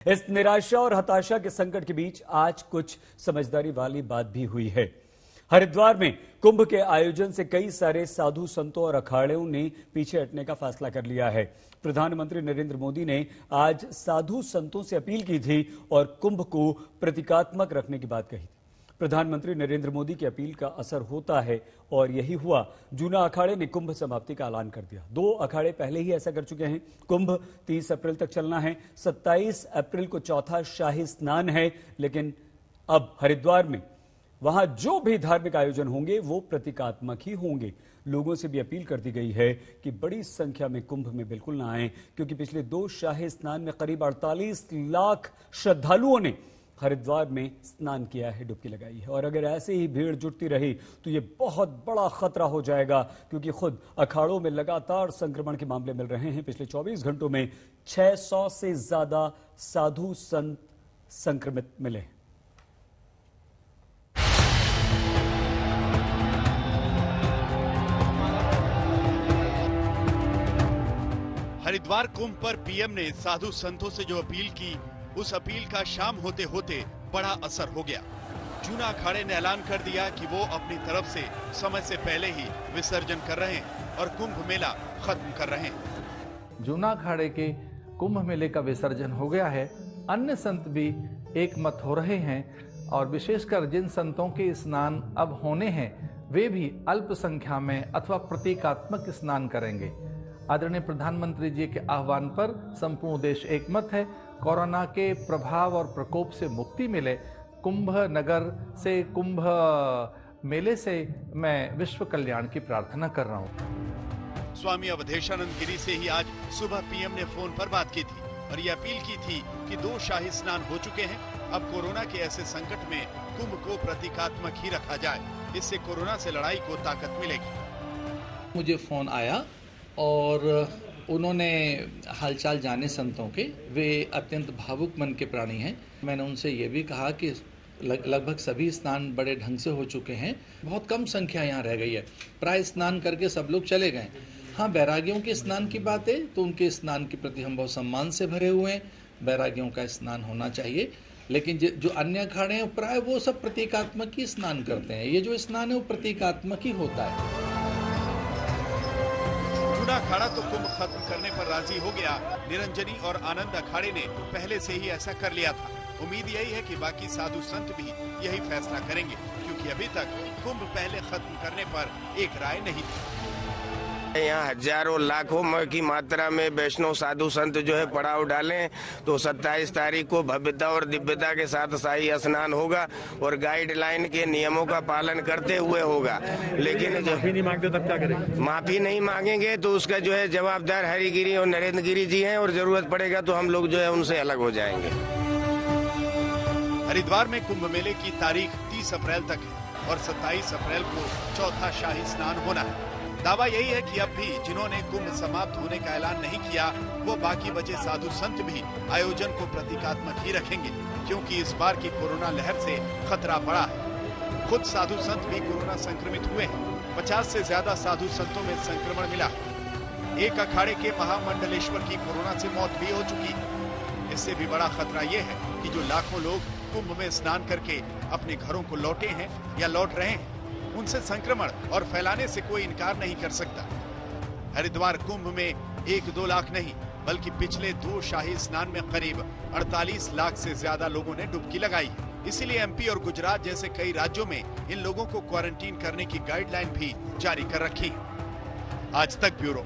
इस निराशा और हताशा के संकट के बीच आज कुछ समझदारी वाली बात भी हुई है। हरिद्वार में कुंभ के आयोजन से कई सारे साधु संतों और अखाड़ों ने पीछे हटने का फैसला कर लिया है। प्रधानमंत्री नरेंद्र मोदी ने आज साधु संतों से अपील की थी और कुंभ को प्रतीकात्मक रखने की बात कही थी। प्रधानमंत्री नरेंद्र मोदी की अपील का असर होता है और यही हुआ। जूना अखाड़े ने कुंभ समाप्ति का ऐलान कर दिया। 2 अखाड़े पहले ही ऐसा कर चुके हैं। कुंभ 30 अप्रैल तक चलना है। 27 अप्रैल को चौथा शाही स्नान है, लेकिन अब हरिद्वार में वहां जो भी धार्मिक आयोजन होंगे वो प्रतीकात्मक ही होंगे। लोगों से भी अपील कर दी गई है कि बड़ी संख्या में कुंभ में बिल्कुल ना आए, क्योंकि पिछले 2 शाही स्नान में करीब 48 लाख श्रद्धालुओं ने हरिद्वार में स्नान किया है, डुबकी लगाई है। और अगर ऐसे ही भीड़ जुटती रही तो ये बहुत बड़ा खतरा हो जाएगा, क्योंकि खुद अखाड़ों में लगातार संक्रमण के मामले मिल रहे हैं। पिछले 24 घंटों में 600 से ज्यादा साधु संत संक्रमित मिले। हरिद्वार कुंभ पर पीएम ने साधु संतों से जो अपील की, उस अपील का शाम होते होते बड़ा असर हो गया। जूना अखाड़े ने ऐलान कर दिया कि वो अपनी तरफ से समय से पहले ही विसर्जन कर रहे हैं और कुंभ मेला खत्म कर रहे हैं। जूना अखाड़े के कुंभ मेले का विसर्जन हो गया है। अन्य संत भी एक मत हो रहे हैं और विशेषकर जिन संतों के स्नान अब होने हैं वे भी अल्प संख्या में अथवा प्रतीकात्मक स्नान करेंगे। आदरणीय प्रधानमंत्री जी के आह्वान पर संपूर्ण देश एकमत है। कोरोना के प्रभाव और प्रकोप से मुक्ति मिले। कुंभ नगर से, कुंभ मेले से मैं विश्व कल्याण की प्रार्थना कर रहा हूँ। स्वामी अवधेशानंद गिरी से ही आज सुबह पीएम ने फोन पर बात की थी और ये अपील की थी कि 2 शाही स्नान हो चुके हैं। अब कोरोना के ऐसे संकट में कुंभ को प्रतीकात्मक ही रखा जाए, इससे कोरोना से लड़ाई को ताकत मिलेगी। मुझे फोन आया और उन्होंने हालचाल जाने संतों के, वे अत्यंत भावुक मन के प्राणी हैं। मैंने उनसे ये भी कहा कि लगभग सभी स्नान बड़े ढंग से हो चुके हैं, बहुत कम संख्या यहाँ रह गई है, प्राय स्नान करके सब लोग चले गए। हाँ, बैरागियों के स्नान की बात है तो उनके स्नान के प्रति हम बहुत सम्मान से भरे हुए हैं। बैरागियों का स्नान होना चाहिए, लेकिन जो अन्य अखाड़े हैं प्राय वो सब प्रतीकात्मक ही स्नान करते हैं। ये जो स्नान है वो प्रतीकात्मक ही होता है। जूना अखाड़ा तो कुंभ खत्म करने पर राजी हो गया। निरंजनी और आनंद अखाड़े ने पहले से ही ऐसा कर लिया था। उम्मीद यही है कि बाकी साधु संत भी यही फैसला करेंगे, क्योंकि अभी तक कुंभ पहले खत्म करने पर एक राय नहीं थी। यहाँ हजारों लाखों की मात्रा में वैष्णव साधु संत जो है पड़ाव डालें, तो 27 तारीख को भव्यता और दिव्यता के साथ शाही स्नान होगा और गाइडलाइन के नियमों का पालन करते हुए होगा। लेकिन जो माफी नहीं मांगते तब क्या करेंगे? माफी नहीं मांगेंगे तो उसका जो है जवाबदार हरिगिरी और नरेंद्र गिरी जी हैं, और जरूरत पड़ेगा तो हम लोग जो है उनसे अलग हो जाएंगे। हरिद्वार में कुंभ मेले की तारीख 30 अप्रैल तक है और 27 अप्रैल को चौथा शाही स्नान होना है। दावा यही है कि अब भी जिन्होंने कुंभ समाप्त होने का ऐलान नहीं किया, वो बाकी बचे साधु संत भी आयोजन को प्रतीकात्मक ही रखेंगे, क्योंकि इस बार की कोरोना लहर से खतरा बढ़ा है। खुद साधु संत भी कोरोना संक्रमित हुए हैं। 50 से ज्यादा साधु संतों में संक्रमण मिला। एक अखाड़े के महामंडलेश्वर की कोरोना से मौत भी हो चुकी है। इससे भी बड़ा खतरा ये है कि जो लाखों लोग कुंभ में स्नान करके अपने घरों को लौटे हैं या लौट रहे हैं, उनसे संक्रमण और फैलाने से कोई इनकार नहीं कर सकता। हरिद्वार कुंभ में 1-2 लाख नहीं, बल्कि पिछले 2 शाही स्नान में करीब 48 लाख से ज्यादा लोगों ने डुबकी लगाई है। इसीलिए एमपी और गुजरात जैसे कई राज्यों में इन लोगों को क्वारंटीन करने की गाइडलाइन भी जारी कर रखी है। आज तक ब्यूरो।